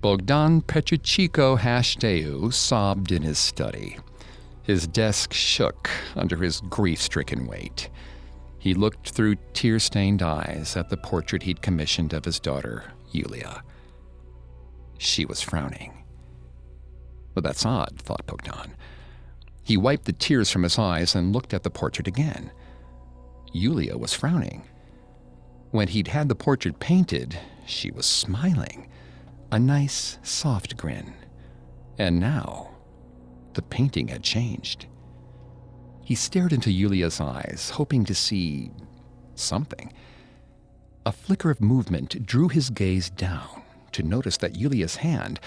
Bogdan Petriceicu Hasdeu sobbed in his study. His desk shook under his grief-stricken weight. He looked through tear-stained eyes at the portrait he'd commissioned of his daughter, Iulia. She was frowning. But that's odd, thought Bogdan. He wiped the tears from his eyes and looked at the portrait again. Iulia was frowning. When he'd had the portrait painted, she was smiling. A nice, soft grin. And now, the painting had changed. He stared into Iulia's eyes, hoping to see something. A flicker of movement drew his gaze down to notice that Iulia's hand,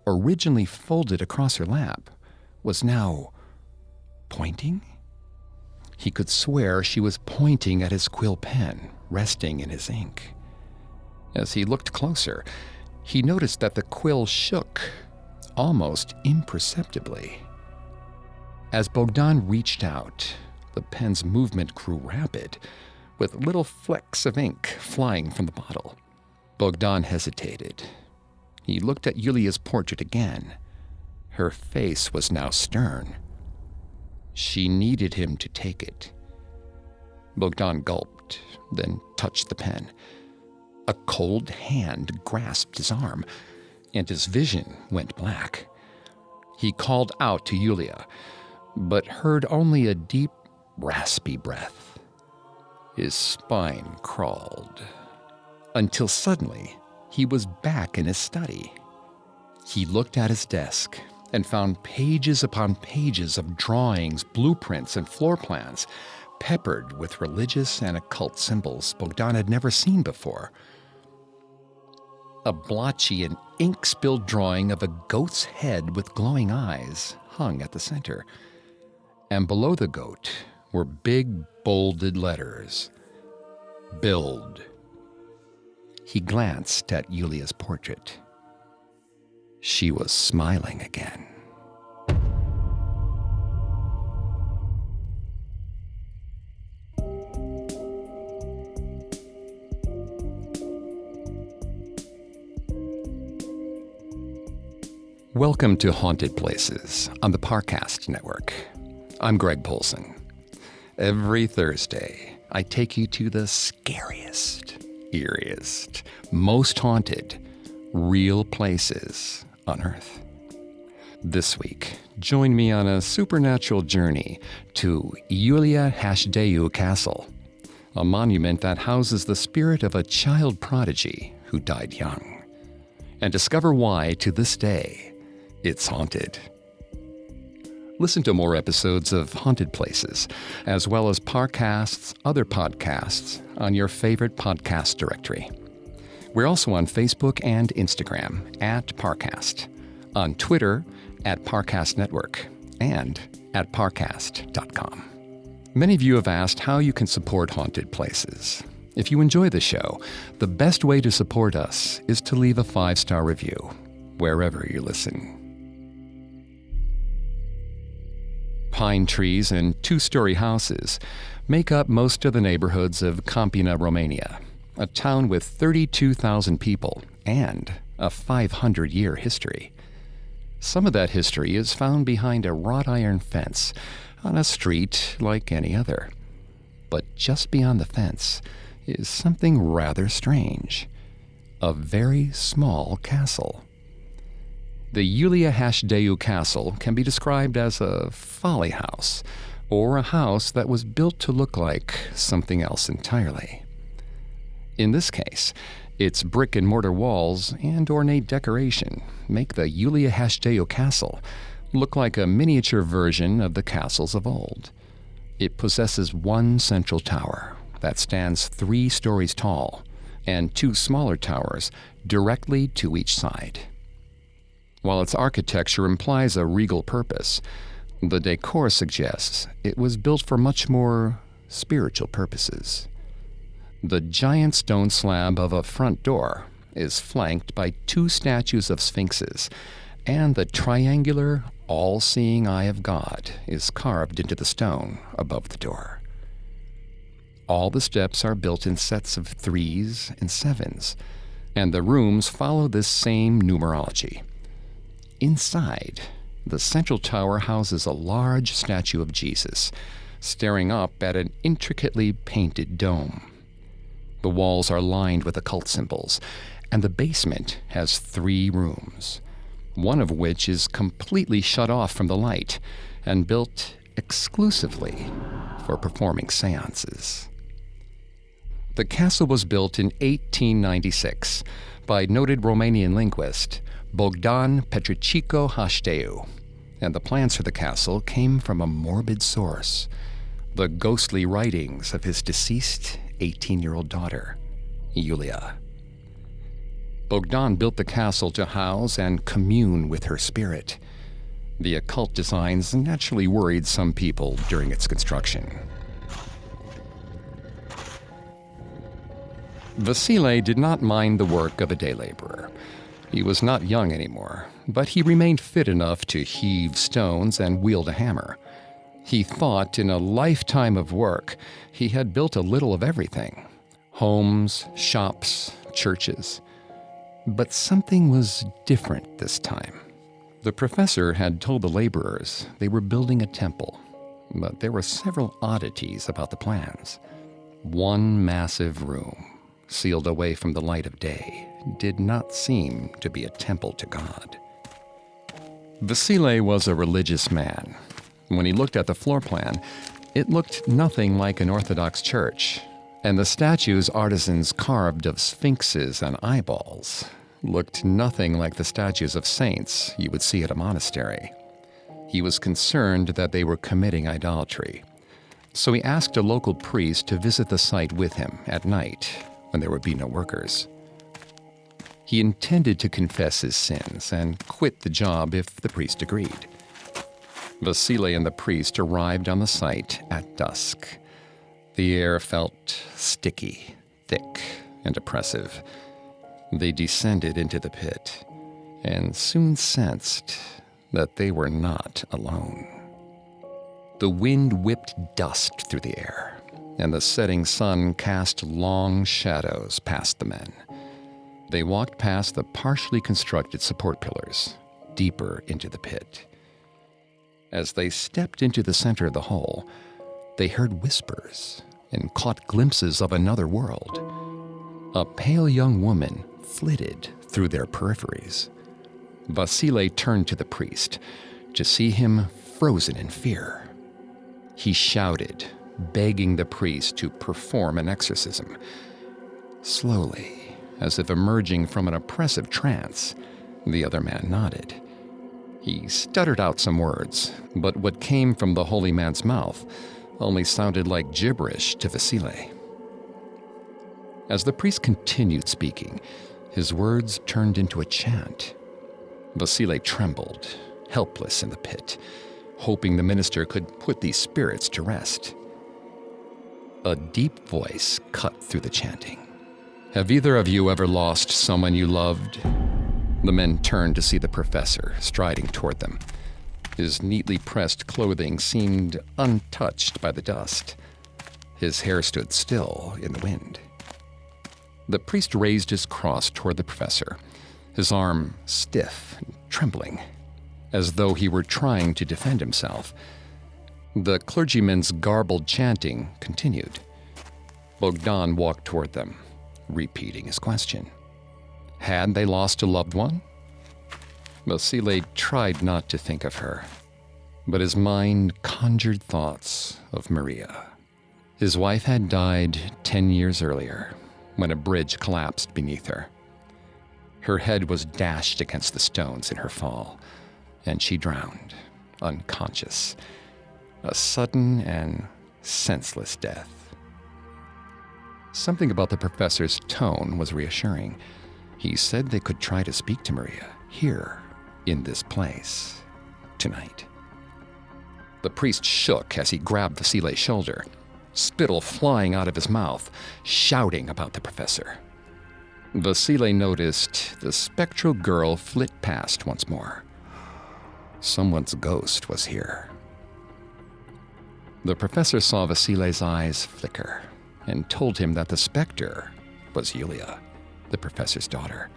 originally folded across her lap, was now pointing? He could swear she was pointing at his quill pen, resting in his ink. As he looked closer, he noticed that the quill shook, almost imperceptibly. As Bogdan reached out, the pen's movement grew rapid, with little flecks of ink flying from the bottle. Bogdan hesitated. He looked at Iulia's portrait again. Her face was now stern. She needed him to take it. Bogdan gulped, then touched the pen. A cold hand grasped his arm, and his vision went black. He called out to Iulia, but heard only a deep, raspy breath. His spine crawled, until suddenly he was back in his study. He looked at his desk and found pages upon pages of drawings, blueprints, and floor plans, peppered with religious and occult symbols Bogdan had never seen before. A blotchy and ink-spilled drawing of a goat's head with glowing eyes hung at the center, and below the goat were big, bolded letters. Build. He glanced at Iulia's portrait. She was smiling again. Welcome to Haunted Places on the Parcast Network. I'm Greg Polson. Every Thursday, I take you to the scariest, eeriest, most haunted, real places on Earth. This week, join me on a supernatural journey to Iulia Hasdeu Castle, a monument that houses the spirit of a child prodigy who died young, and discover why, to this day, it's haunted. Listen to more episodes of Haunted Places, as well as Parcast's other podcasts on your favorite podcast directory. We're also on Facebook and Instagram at Parcast, on Twitter at Parcast Network, and at parcast.com. Many of you have asked how you can support Haunted Places. If you enjoy the show, the best way to support us is to leave a 5-star review, wherever you listen. Pine trees and 2-story houses make up most of the neighborhoods of Campina, Romania, a town with 32,000 people and a 500-year history. Some of that history is found behind a wrought iron fence on a street like any other. But just beyond the fence is something rather strange. A very small castle. The Iulia Hasdeu Castle can be described as a folly house, or a house that was built to look like something else entirely. In this case, its brick and mortar walls and ornate decoration make the Iulia Hasdeu Castle look like a miniature version of the castles of old. It possesses one central tower that stands 3 stories tall, and 2 smaller towers directly to each side. While its architecture implies a regal purpose, the decor suggests it was built for much more spiritual purposes. The giant stone slab of a front door is flanked by 2 statues of sphinxes, and the triangular, all-seeing eye of God is carved into the stone above the door. All the steps are built in sets of 3s and 7s, and the rooms follow this same numerology. Inside, the central tower houses a large statue of Jesus, staring up at an intricately painted dome. The walls are lined with occult symbols, and the basement has 3 rooms, one of which is completely shut off from the light and built exclusively for performing seances. The castle was built in 1896 by noted Romanian linguist Bogdan Petriceicu Hasdeu, and the plans for the castle came from a morbid source, the ghostly writings of his deceased 18-year-old daughter, Iulia. Bogdan built the castle to house and commune with her spirit. The occult designs naturally worried some people during its construction. Vasile did not mind the work of a day laborer. He was not young anymore, but he remained fit enough to heave stones and wield a hammer. He thought in a lifetime of work, he had built a little of everything: homes, shops, churches. But something was different this time. The professor had told the laborers they were building a temple, but there were several oddities about the plans. One massive room, sealed away from the light of day, did not seem to be a temple to God. Vasile was a religious man. When he looked at the floor plan, it looked nothing like an Orthodox church, and the statues artisans carved of sphinxes and eyeballs looked nothing like the statues of saints you would see at a monastery. He was concerned that they were committing idolatry, so he asked a local priest to visit the site with him at night when there would be no workers. He intended to confess his sins and quit the job if the priest agreed. Vasile and the priest arrived on the site at dusk. The air felt sticky, thick, and oppressive. They descended into the pit and soon sensed that they were not alone. The wind whipped dust through the air, and the setting sun cast long shadows past the men. They walked past the partially constructed support pillars, deeper into the pit. As they stepped into the center of the hole, they heard whispers and caught glimpses of another world. A pale young woman flitted through their peripheries. Vasile turned to the priest to see him frozen in fear. He shouted, begging the priest to perform an exorcism. Slowly, as if emerging from an oppressive trance, the other man nodded. He stuttered out some words, but what came from the holy man's mouth only sounded like gibberish to Vasile. As the priest continued speaking, his words turned into a chant. Vasile trembled, helpless in the pit, hoping the minister could put these spirits to rest. A deep voice cut through the chanting. "Have either of you ever lost someone you loved?" The men turned to see the professor striding toward them. His neatly pressed clothing seemed untouched by the dust. His hair stood still in the wind. The priest raised his cross toward the professor, his arm stiff and trembling, as though he were trying to defend himself. The clergyman's garbled chanting continued. Bogdan walked toward them, repeating his question. Had they lost a loved one? Vasile tried not to think of her, but his mind conjured thoughts of Maria. His wife had died 10 years earlier, when a bridge collapsed beneath her. Her head was dashed against the stones in her fall, and she drowned, unconscious. A sudden and senseless death. Something about the professor's tone was reassuring. He said they could try to speak to Maria here, in this place, tonight. The priest shook as he grabbed Vasile's shoulder, spittle flying out of his mouth, shouting about the professor. Vasile noticed the spectral girl flit past once more. Someone's ghost was here. The professor saw Vasile's eyes flicker and told him that the specter was Iulia. the professor's daughter.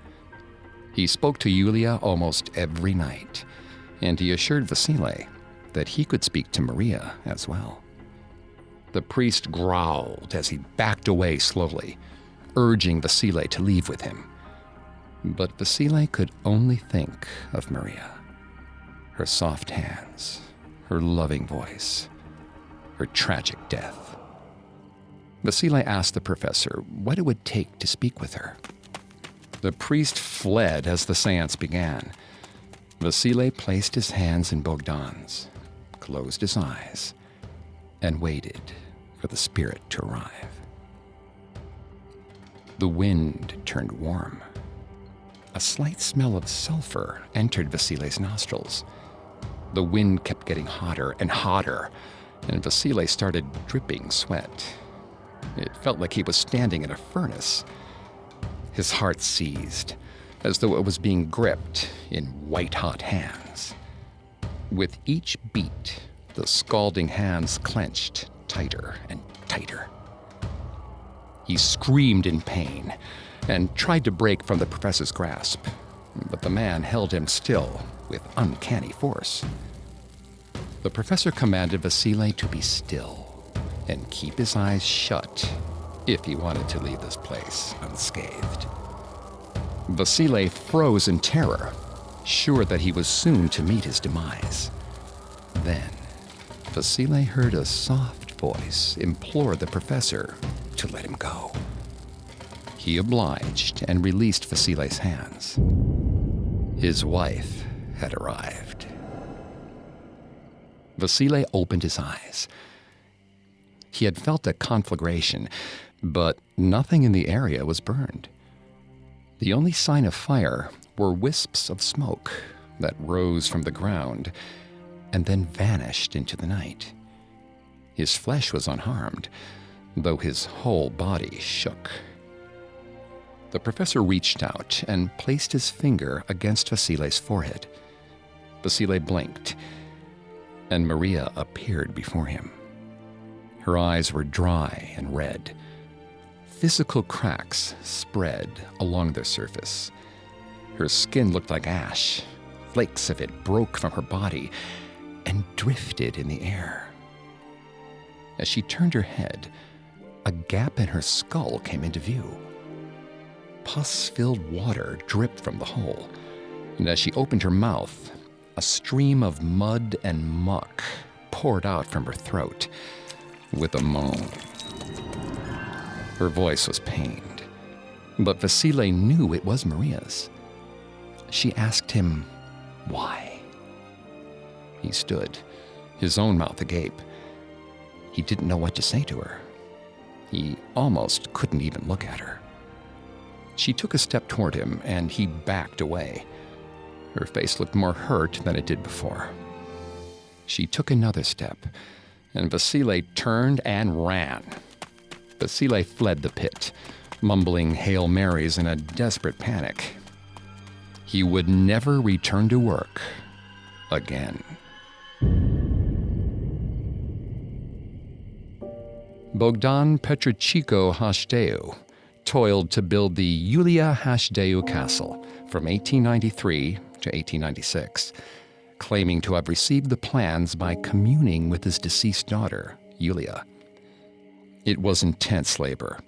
He spoke to Iulia almost every night, and he assured Vasile that he could speak to Maria as well. The priest growled as he backed away slowly, urging Vasile to leave with him. But Vasile could only think of Maria, her soft hands, her loving voice, her tragic death. Vasile asked the professor what it would take to speak with her. The priest fled as the seance began. Vasile placed his hands in Bogdan's, closed his eyes, and waited for the spirit to arrive. The wind turned warm. A slight smell of sulfur entered Vasile's nostrils. The wind kept getting hotter and hotter, and Vasile started dripping sweat. It felt like he was standing in a furnace. His heart seized, as though it was being gripped in white-hot hands. With each beat, the scalding hands clenched tighter and tighter. He screamed in pain and tried to break from the professor's grasp, but the man held him still with uncanny force. The professor commanded Vasile to be still and keep his eyes shut if he wanted to leave this place unscathed. Vasile froze in terror, sure that he was soon to meet his demise. Then, Vasile heard a soft voice implore the professor to let him go. He obliged and released Vasile's hands. His wife had arrived. Vasile opened his eyes. He had felt a conflagration, but nothing in the area was burned. The only sign of fire were wisps of smoke that rose from the ground and then vanished into the night. His flesh was unharmed, though his whole body shook. The professor reached out and placed his finger against Vasile's forehead. Vasile blinked, and Maria appeared before him. Her eyes were dry and red. Physical cracks spread along their surface. Her skin looked like ash. Flakes of it broke from her body and drifted in the air. As she turned her head, a gap in her skull came into view. Pus-filled water dripped from the hole, and as she opened her mouth, a stream of mud and muck poured out from her throat with a moan. Her voice was pained, but Vasile knew it was Maria's. She asked him, why? He stood, his own mouth agape. He didn't know what to say to her. He almost couldn't even look at her. She took a step toward him, and he backed away. Her face looked more hurt than it did before. She took another step, and Vasile turned and ran. Vasile fled the pit, mumbling Hail Marys in a desperate panic. He would never return to work again. Bogdan Petriceicu Hasdeu toiled to build the Iulia Hasdeu Castle from 1893 to 1896, claiming to have received the plans by communing with his deceased daughter, Iulia. It was intense labor,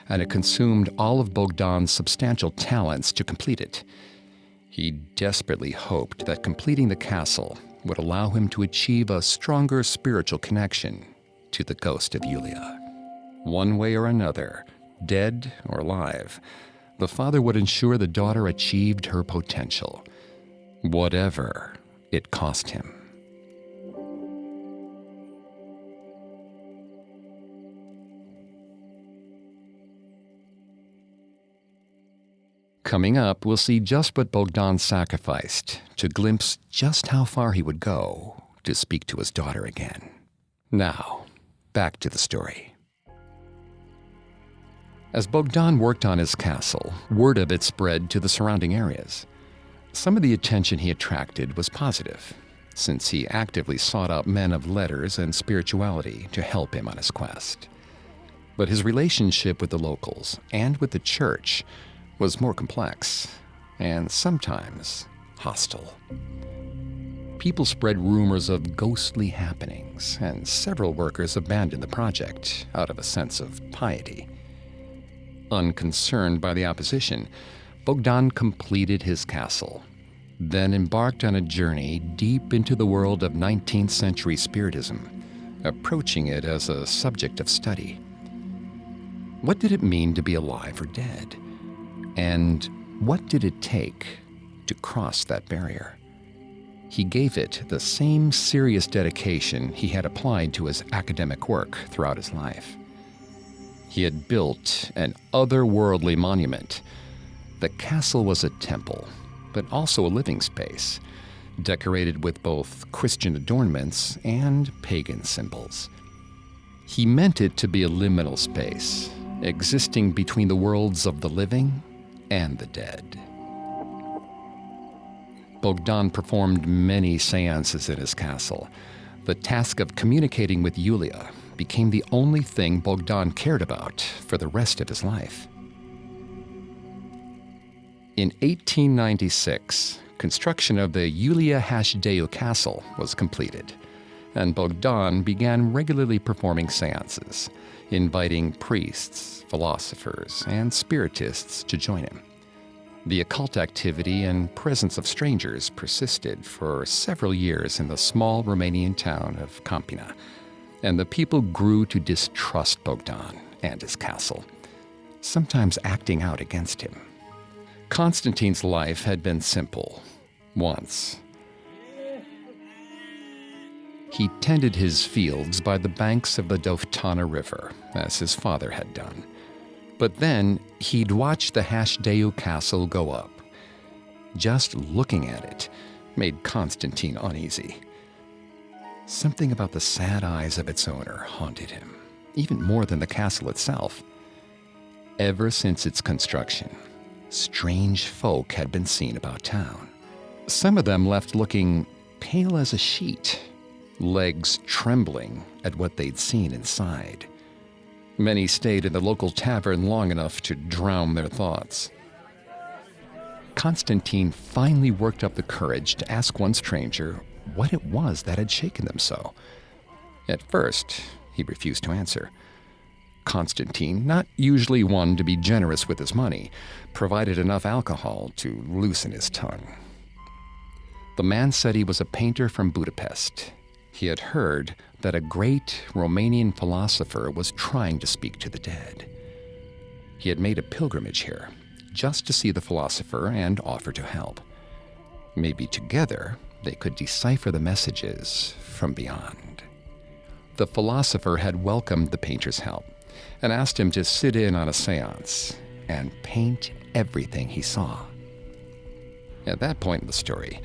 and it consumed all of Bogdan's substantial talents to complete it. He desperately hoped that completing the castle would allow him to achieve a stronger spiritual connection to the ghost of Iulia. One way or another, dead or alive, the father would ensure the daughter achieved her potential, whatever it cost him. Coming up, we'll see just what Bogdan sacrificed to glimpse just how far he would go to speak to his daughter again. Now, back to the story. As Bogdan worked on his castle, word of it spread to the surrounding areas. Some of the attention he attracted was positive, since he actively sought out men of letters and spirituality to help him on his quest. But his relationship with the locals and with the church was more complex and sometimes hostile. People spread rumors of ghostly happenings, and several workers abandoned the project out of a sense of piety. Unconcerned by the opposition, Bogdan completed his castle, then embarked on a journey deep into the world of 19th century Spiritism, approaching it as a subject of study. What did it mean to be alive or dead? And what did it take to cross that barrier? He gave it the same serious dedication he had applied to his academic work throughout his life. He had built an otherworldly monument. The castle was a temple, but also a living space, decorated with both Christian adornments and pagan symbols. He meant it to be a liminal space, existing between the worlds of the living and the dead. Bogdan performed many seances in his castle. The task of communicating with Iulia became the only thing Bogdan cared about for the rest of his life. In 1896, construction of the Iulia Hasdeu castle was completed, and Bogdan began regularly performing seances, inviting priests, philosophers, and spiritists to join him. The occult activity and presence of strangers persisted for several years in the small Romanian town of Campina, and the people grew to distrust Bogdan and his castle, sometimes acting out against him. Constantine's life had been simple. Once, he tended his fields by the banks of the Dovtana River, as his father had done. But then he'd watch the Hasdeu castle go up. Just looking at it made Constantine uneasy. Something about the sad eyes of its owner haunted him, even more than the castle itself. Ever since its construction, strange folk had been seen about town. Some of them left looking pale as a sheet, legs trembling at what they'd seen inside. Many stayed in the local tavern long enough to drown their thoughts. Constantine finally worked up the courage to ask one stranger what it was that had shaken them so. At first, he refused to answer. Constantine, not usually one to be generous with his money, provided enough alcohol to loosen his tongue. The man said he was a painter from Budapest. He had heard that a great Romanian philosopher was trying to speak to the dead. He had made a pilgrimage here, just to see the philosopher and offer to help. Maybe together they could decipher the messages from beyond. The philosopher had welcomed the painter's help and asked him to sit in on a seance and paint everything he saw. At that point in the story,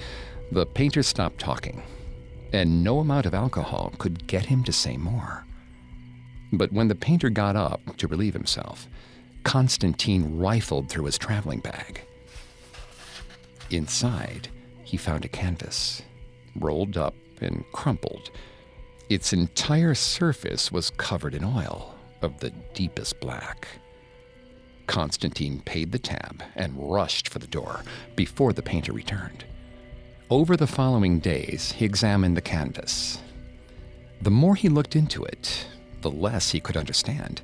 the painter stopped talking, and no amount of alcohol could get him to say more. But when the painter got up to relieve himself, Constantine rifled through his traveling bag. Inside, he found a canvas, rolled up and crumpled. Its entire surface was covered in oil of the deepest black. Constantine paid the tab and rushed for the door before the painter returned. Over the following days, he examined the canvas. The more he looked into it, the less he could understand.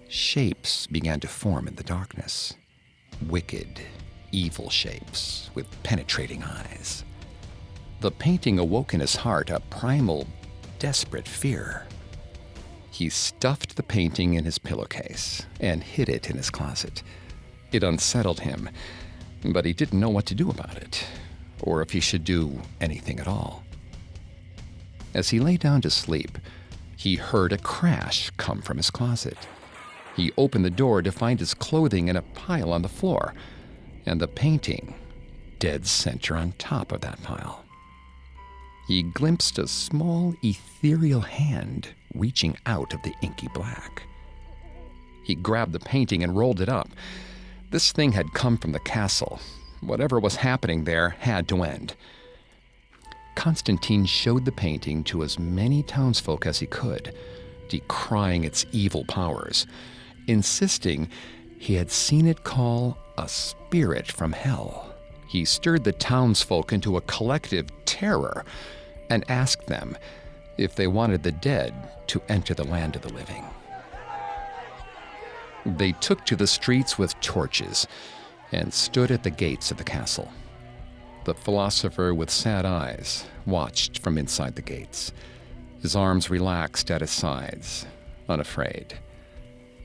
Shapes began to form in the darkness. Wicked, evil shapes with penetrating eyes. The painting awoke in his heart a primal, desperate fear. He stuffed the painting in his pillowcase and hid it in his closet. It unsettled him, but he didn't know what to do about it, or if he should do anything at all. As he lay down to sleep, he heard a crash come from his closet. He opened the door to find his clothing in a pile on the floor, and the painting dead center on top of that pile. He glimpsed a small, ethereal hand reaching out of the inky black. He grabbed the painting and rolled it up. This thing had come from the castle. Whatever was happening there had to end. Constantine showed the painting to as many townsfolk as he could, decrying its evil powers, insisting He had seen it call a spirit from hell. He stirred the townsfolk into a collective terror and asked them if they wanted the dead to enter the land of the living. They took to the streets with torches and stood at the gates of the castle. The philosopher with sad eyes watched from inside the gates, his arms relaxed at his sides, unafraid.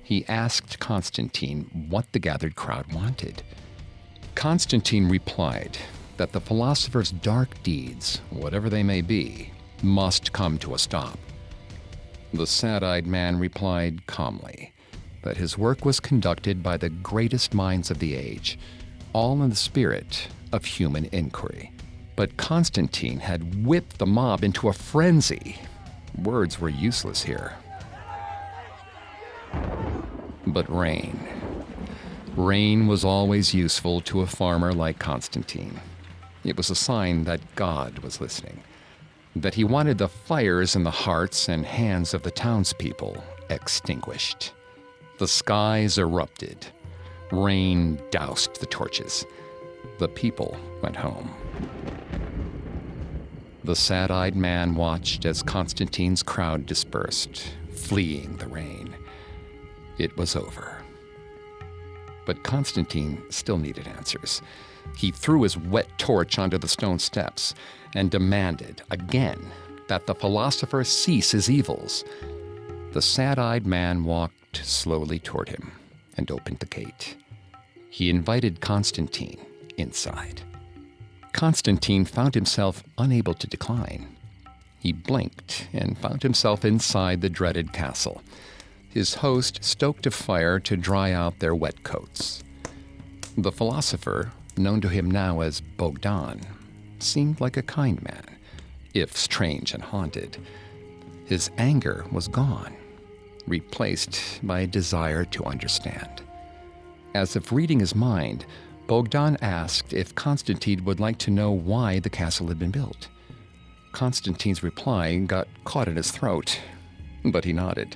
He asked Constantine what the gathered crowd wanted. Constantine replied that the philosopher's dark deeds, whatever they may be, must come to a stop. The sad-eyed man replied calmly that his work was conducted by the greatest minds of the age, all in the spirit of human inquiry. But Constantine had whipped the mob into a frenzy. Words were useless here. But rain. Rain was always useful to a farmer like Constantine. It was a sign that God was listening, that he wanted the fires in the hearts and hands of the townspeople extinguished. The skies erupted. Rain doused the torches. The people went home. The sad-eyed man watched as Constantine's crowd dispersed, fleeing the rain. It was over. But Constantine still needed answers. He threw his wet torch onto the stone steps and demanded, again, that the philosopher cease his evils. The sad-eyed man walked slowly toward him and opened the gate. He invited Constantine inside. Constantine found himself unable to decline. He blinked and found himself inside the dreaded castle. His host stoked a fire to dry out their wet coats. The philosopher, known to him now as Bogdan, seemed like a kind man, if strange and haunted. His anger was gone, replaced by a desire to understand. As if reading his mind, Bogdan asked if Constantine would like to know why the castle had been built. Constantine's reply got caught in his throat, but he nodded.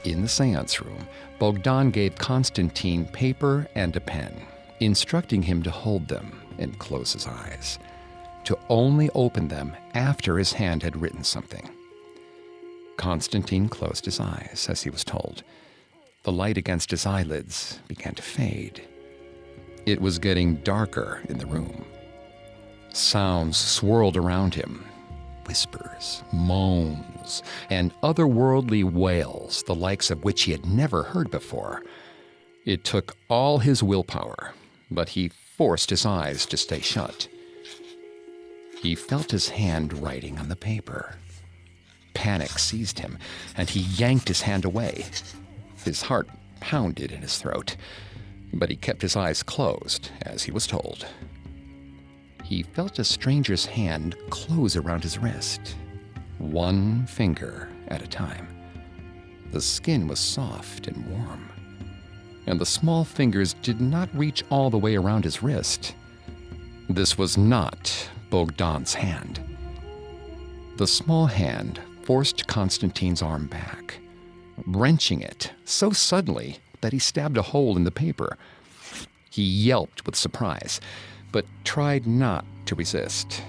In the seance room, Bogdan gave Constantine paper and a pen, instructing him to hold them and close his eyes, to only open them after his hand had written something. Constantine closed his eyes as he was told. The light against his eyelids began to fade. It was getting darker in the room. Sounds swirled around him. Whispers, moans, and otherworldly wails, the likes of which he had never heard before. It took all his willpower, but he forced his eyes to stay shut. He felt his hand writing on the paper. Panic seized him, and he yanked his hand away. His heart pounded in his throat, but he kept his eyes closed, as he was told. He felt a stranger's hand close around his wrist, one finger at a time. The skin was soft and warm, and the small fingers did not reach all the way around his wrist. This was not Bogdan's hand. The small hand forced Constantine's arm back, wrenching it so suddenly that he stabbed a hole in the paper. He yelped with surprise, but tried not to resist.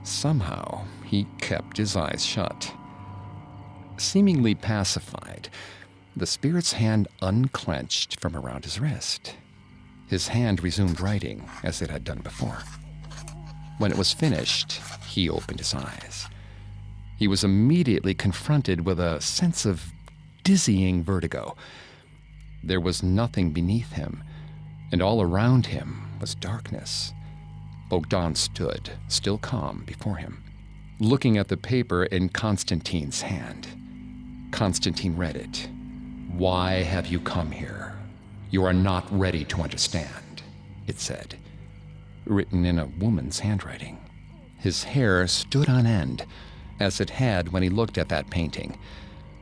Somehow, he kept his eyes shut. Seemingly pacified, the spirit's hand unclenched from around his wrist. His hand resumed writing as it had done before. When it was finished, he opened his eyes. He was immediately confronted with a sense of dizzying vertigo. There was nothing beneath him, and all around him was darkness. Bogdan stood, still calm, before him, looking at the paper in Constantine's hand. Constantine read it. "Why have you come here? You are not ready to understand," it said, written in a woman's handwriting. His hair stood on end, as it had when he looked at that painting.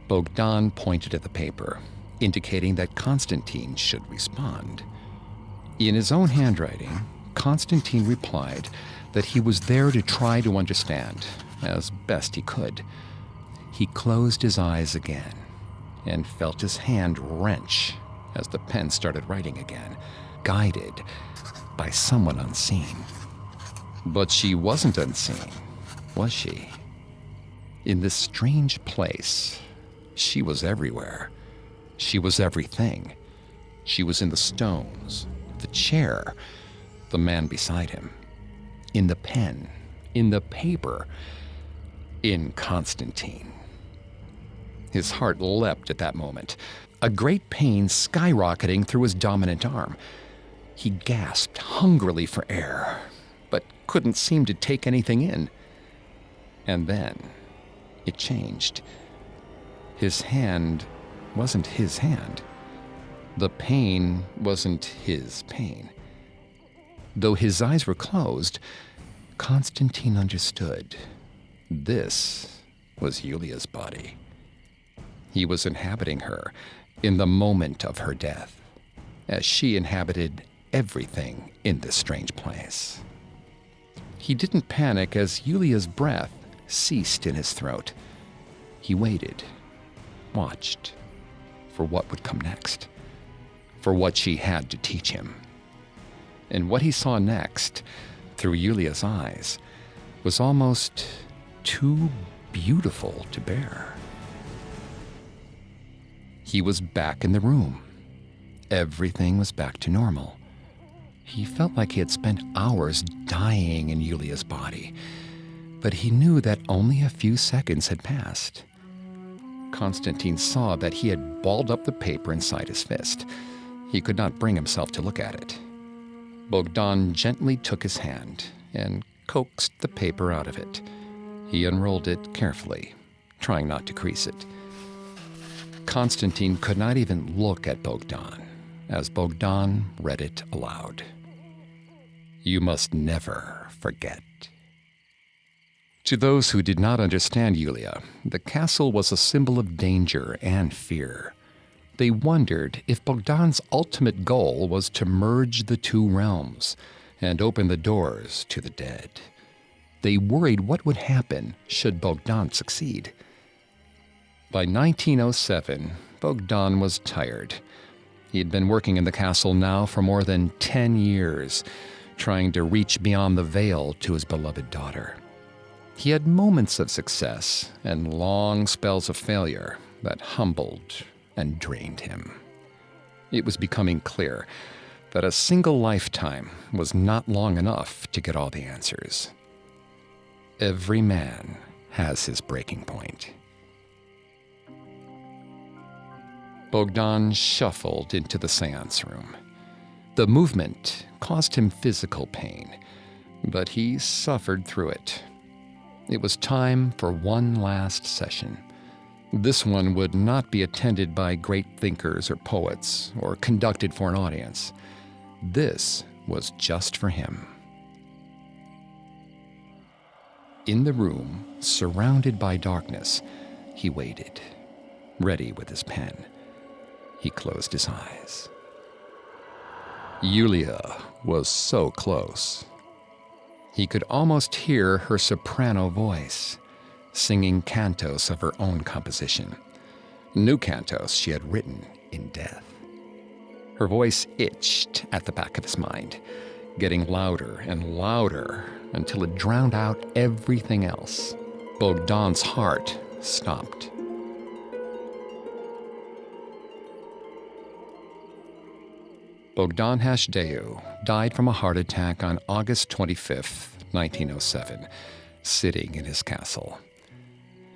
Bogdan pointed at the paper, indicating that Constantine should respond. In his own handwriting, Constantine replied that he was there to try to understand, as best he could. He closed his eyes again and felt his hand wrench as the pen started writing again, guided by someone unseen. But she wasn't unseen, was she? In this strange place, she was everywhere. She was everything. She was in the stones, the chair, the man beside him, in the pen, in the paper, in Constantine. His heart leapt at that moment, a great pain skyrocketing through his dominant arm. He gasped hungrily for air, but couldn't seem to take anything in. And then it changed. His hand wasn't his hand. The pain wasn't his pain. Though his eyes were closed, Constantine understood. This was Iulia's body. He was inhabiting her in the moment of her death, as she inhabited everything in this strange place. He didn't panic as Iulia's breath ceased in his throat. He waited, watched, for what would come next, for what she had to teach him. And what he saw next, through Iulia's eyes, was almost too beautiful to bear. He was back in the room. Everything was back to normal. He felt like he had spent hours dying in Iulia's body, but he knew that only a few seconds had passed. Constantine saw that he had balled up the paper inside his fist. He could not bring himself to look at it. Bogdan gently took his hand and coaxed the paper out of it. He unrolled it carefully, trying not to crease it. Constantine could not even look at Bogdan as Bogdan read it aloud. You must never forget. To those who did not understand Iulia, the castle was a symbol of danger and fear. They wondered if Bogdan's ultimate goal was to merge the two realms and open the doors to the dead. They worried what would happen should Bogdan succeed. By 1907, Bogdan was tired. He had been working in the castle now for more than 10 years, trying to reach beyond the veil to his beloved daughter. He had moments of success and long spells of failure that humbled and drained him. It was becoming clear that a single lifetime was not long enough to get all the answers. Every man has his breaking point. Bogdan shuffled into the seance room. The movement caused him physical pain, but he suffered through it. It was time for one last session. This one would not be attended by great thinkers or poets or conducted for an audience. This was just for him. In the room, surrounded by darkness, he waited, ready with his pen. He closed his eyes. Iulia was so close. He could almost hear her soprano voice, singing cantos of her own composition, new cantos she had written in death. Her voice itched at the back of his mind, getting louder and louder until it drowned out everything else. Bogdan's heart stopped. Bogdan Hasdeu died from a heart attack on August 25, 1907, sitting in his castle.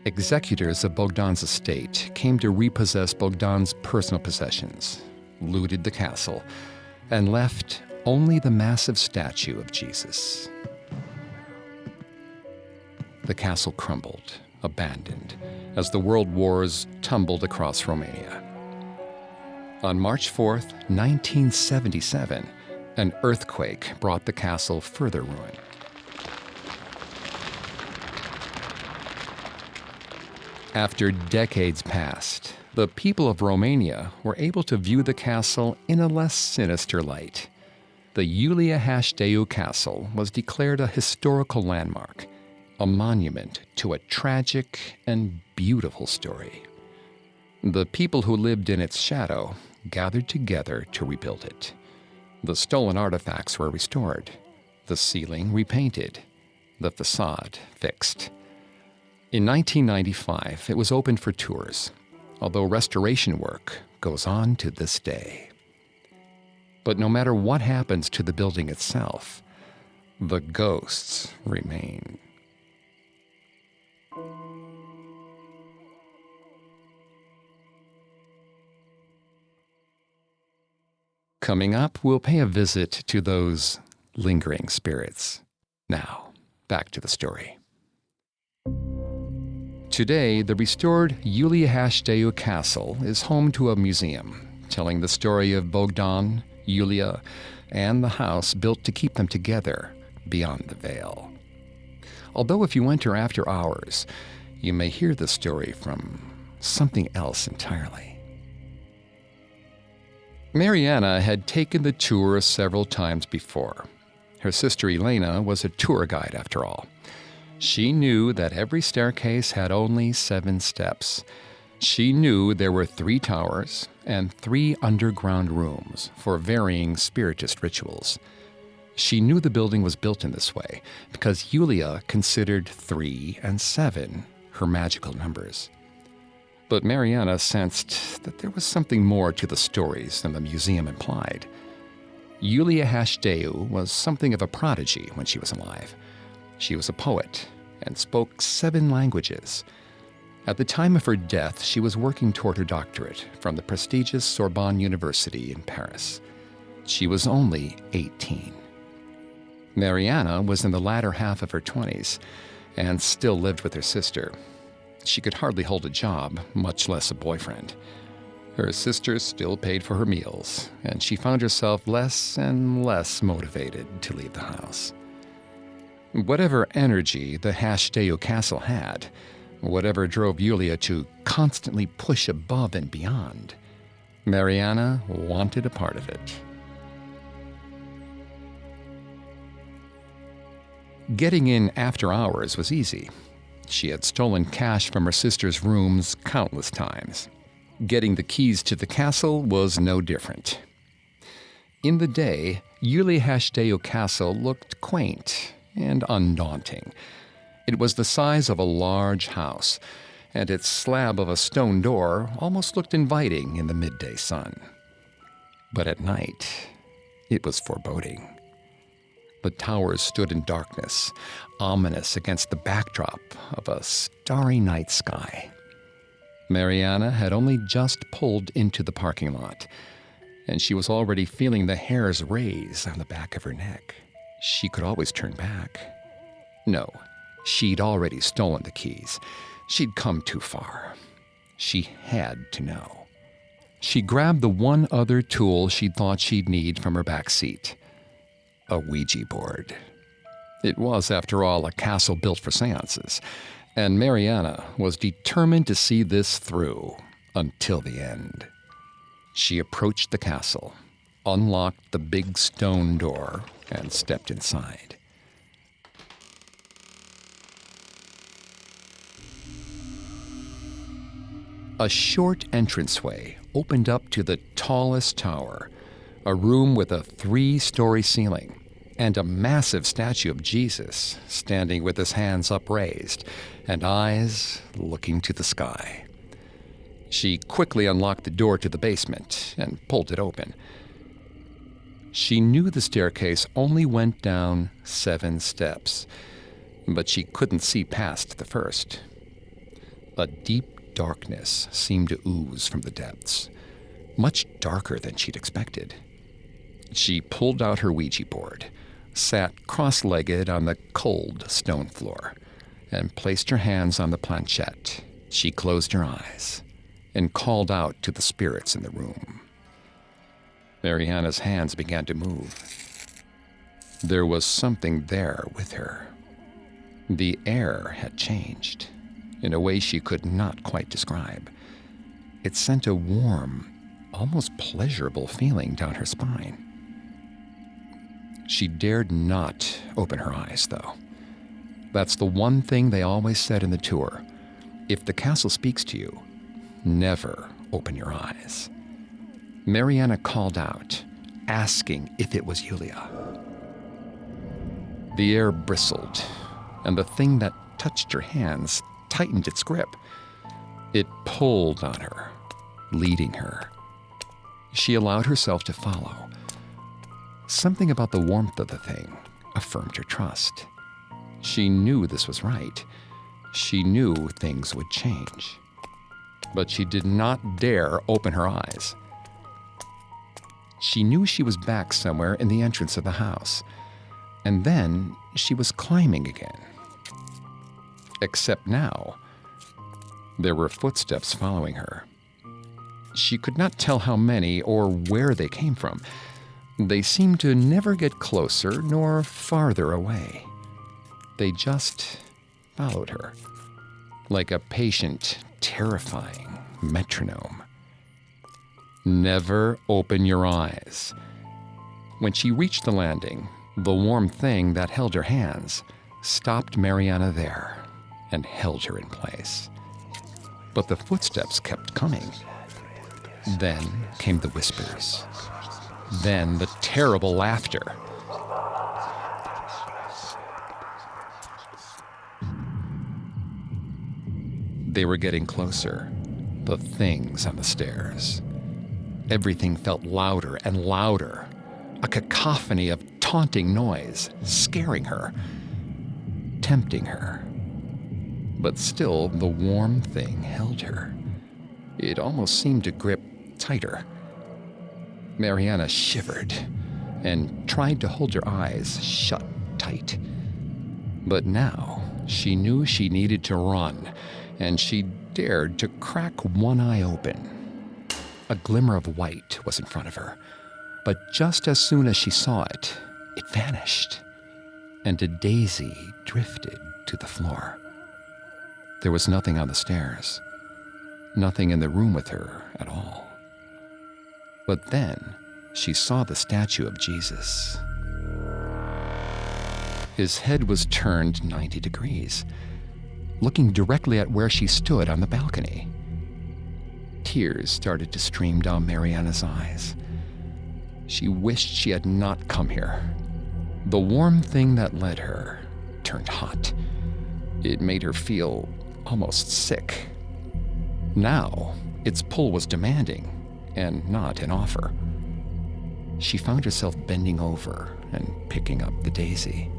Executors of Bogdan's estate came to repossess Bogdan's personal possessions, looted the castle, and left only the massive statue of Jesus. The castle crumbled, abandoned, as the world wars tumbled across Romania. On March 4, 1977, an earthquake brought the castle further ruin. After decades passed, the people of Romania were able to view the castle in a less sinister light. The Iulia Hasdeu Castle was declared a historical landmark, a monument to a tragic and beautiful story. The people who lived in its shadow gathered together to rebuild it. The stolen artifacts were restored, the ceiling repainted, the facade fixed. In 1995, it was opened for tours, although restoration work goes on to this day. But no matter what happens to the building itself, the ghosts remain. Coming up, we'll pay a visit to those lingering spirits. Now, back to the story. Today, the restored Iulia Hasdeu Castle is home to a museum telling the story of Bogdan, Iulia, and the house built to keep them together beyond the veil. Although if you enter after hours, you may hear the story from something else entirely. Mariana had taken the tour several times before. Her sister Elena was a tour guide after all. She knew that every staircase had only 7 steps. She knew there were 3 towers and 3 underground rooms for varying spiritist rituals. She knew the building was built in this way because Iulia considered 3 and 7 her magical numbers. But Mariana sensed that there was something more to the stories than the museum implied. Iulia Hasdeu was something of a prodigy when she was alive. She was a poet and spoke 7 languages. At the time of her death, she was working toward her doctorate from the prestigious Sorbonne University in Paris. She was only 18. Mariana was in the latter half of her 20s and still lived with her sister. She could hardly hold a job, much less a boyfriend. Her sister still paid for her meals, and she found herself less and less motivated to leave the house. Whatever energy the Hasdeu Castle had, whatever drove Iulia to constantly push above and beyond, Mariana wanted a part of it. Getting in after hours was easy. She had stolen cash from her sister's rooms countless times. Getting the keys to the castle was no different. In the day, Iulia Hasdeu Castle looked quaint and undaunting. It was the size of a large house, and its slab of a stone door almost looked inviting in the midday sun. But at night, it was foreboding. The towers stood in darkness, ominous against the backdrop of a starry night sky. Mariana had only just pulled into the parking lot, and she was already feeling the hairs raise on the back of her neck. She could always turn back. No, she'd already stolen the keys. She'd come too far. She had to know. She grabbed the one other tool she thought she'd need from her back seat. A Ouija board. It was, after all, a castle built for seances, and Mariana was determined to see this through until the end. She approached the castle, unlocked the big stone door, and stepped inside. A short entranceway opened up to the tallest tower, a room with a 3-story ceiling, and a massive statue of Jesus standing with his hands upraised and eyes looking to the sky. She quickly unlocked the door to the basement and pulled it open. She knew the staircase only went down 7 steps, but she couldn't see past the first. A deep darkness seemed to ooze from the depths, much darker than she'd expected. She pulled out her Ouija board, sat cross-legged on the cold stone floor, and placed her hands on the planchette. She closed her eyes and called out to the spirits in the room. Mariana's hands began to move. There was something there with her. The air had changed in a way she could not quite describe. It sent a warm, almost pleasurable feeling down her spine. She dared not open her eyes, though. That's the one thing they always said in the tour. If the castle speaks to you, never open your eyes. Mariana called out, asking if it was Iulia. The air bristled, and the thing that touched her hands tightened its grip. It pulled on her, leading her. She allowed herself to follow. Something about the warmth of the thing affirmed her trust. She knew this was right. She knew things would change. But she did not dare open her eyes. She knew she was back somewhere in the entrance of the house. And then she was climbing again. Except now, there were footsteps following her. She could not tell how many or where they came from. They seemed to never get closer nor farther away. They just followed her, like a patient, terrifying metronome. Never open your eyes. When she reached the landing, the warm thing that held her hands stopped Mariana there and held her in place. But the footsteps kept coming. Then came the whispers. Then the terrible laughter. They were getting closer, the things on the stairs. Everything felt louder and louder, a cacophony of taunting noise, scaring her, tempting her. But still, the warm thing held her. It almost seemed to grip tighter. Mariana shivered and tried to hold her eyes shut tight. But now she knew she needed to run, and she dared to crack one eye open. A glimmer of white was in front of her, but just as soon as she saw it, it vanished, and a daisy drifted to the floor. There was nothing on the stairs, nothing in the room with her at all. But then she saw the statue of Jesus. His head was turned 90 degrees, looking directly at where she stood on the balcony. Tears started to stream down Mariana's eyes. She wished she had not come here. The warm thing that led her turned hot. It made her feel almost sick. Now, its pull was demanding and not an offer. She found herself bending over and picking up the daisy.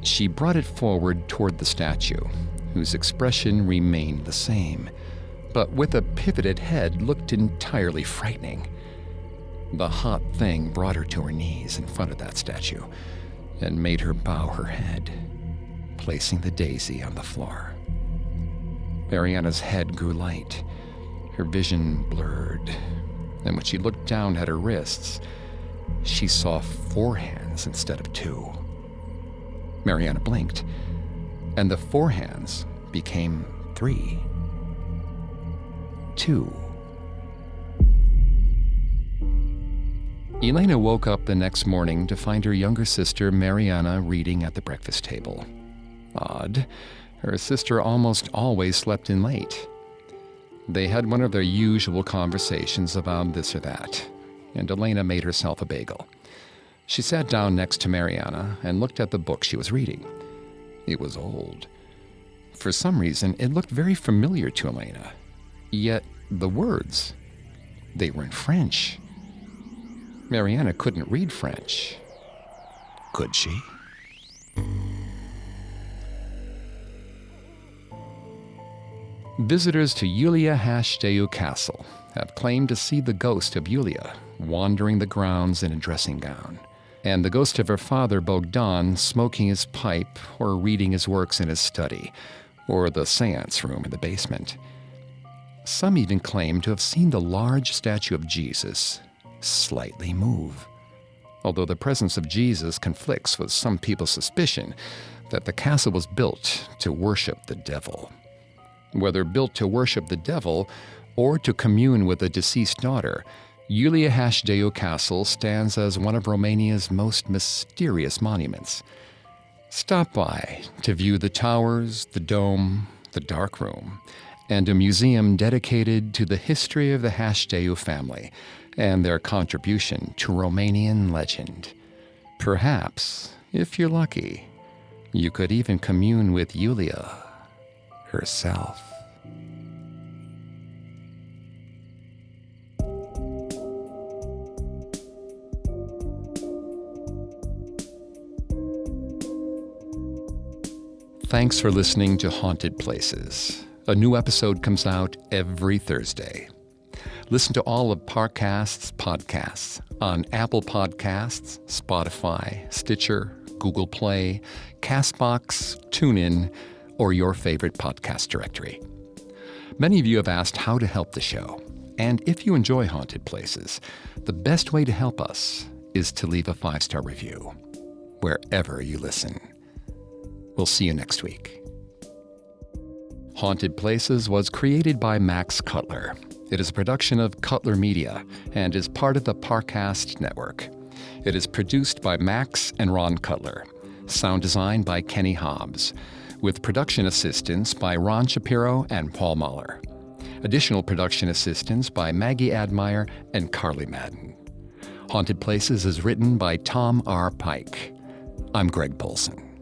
She brought it forward toward the statue, whose expression remained the same, but with a pivoted head looked entirely frightening. The hot thing brought her to her knees in front of that statue and made her bow her head, placing the daisy on the floor. Mariana's head grew light, her vision blurred, and when she looked down at her wrists, she saw 4 hands instead of 2. Mariana blinked, and the 4 hands became 3. 2. Elena woke up the next morning to find her younger sister Mariana reading at the breakfast table. Odd. Her sister almost always slept in late. They had one of their usual conversations about this or that, and Elena made herself a bagel. She sat down next to Mariana and looked at the book she was reading. It was old. For some reason, it looked very familiar to Elena. Yet the words, they were in French. Mariana couldn't read French. Could she? Visitors to Iulia Hasdeu Castle have claimed to see the ghost of Iulia wandering the grounds in a dressing gown, and the ghost of her father Bogdan smoking his pipe or reading his works in his study, or the seance room in the basement. Some even claim to have seen the large statue of Jesus slightly move, although the presence of Jesus conflicts with some people's suspicion that the castle was built to worship the devil. Whether built to worship the devil or to commune with a deceased daughter, Iulia Hasdeu Castle stands as one of Romania's most mysterious monuments. Stop by to view the towers, the dome, the dark room, and a museum dedicated to the history of the Hasdeu family and their contribution to Romanian legend. Perhaps, if you're lucky, you could even commune with Iulia herself. Thanks for listening to Haunted Places. A new episode comes out every Thursday. Listen to all of Parcast's podcasts on Apple Podcasts, Spotify, Stitcher, Google Play, CastBox, TuneIn, or your favorite podcast directory. Many of you have asked how to help the show. And if you enjoy Haunted Places, the best way to help us is to leave a 5-star review wherever you listen. We'll see you next week. Haunted Places was created by Max Cutler. It is a production of Cutler Media and is part of the Parcast network. It is produced by Max and Ron Cutler. Sound design by Kenny Hobbs, with production assistance by Ron Shapiro and Paul Mahler. Additional production assistance by Maggie Admire and Carly Madden. Haunted Places is written by Tom R. Pike. I'm Greg Polson.